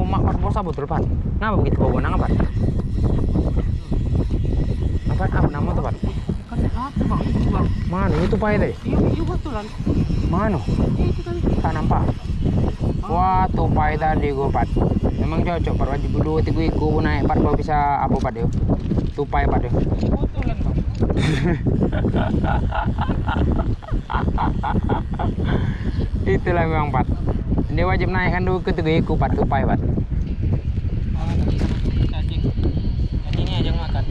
mak perkosa betul Pak. Ngapa begitu bawa nang apa? Apa nama tuh Pak? Kan hati bang, itu bang. Mana itu Pak itu? Iya betulan. Mana? Itu tadi. Tak nampak. Wah tupai tadi gue Pak. Memang cocok Pak wajib dulu tiga iku naik Pak kalau bisa apa Pak dia? Tupai Pak dia. Betulan bang. Itulah memang Pak. Dia wajib naikkan dulu ke tiga iku Pak tupai Pak. Cacing. Cacing ini aja makan.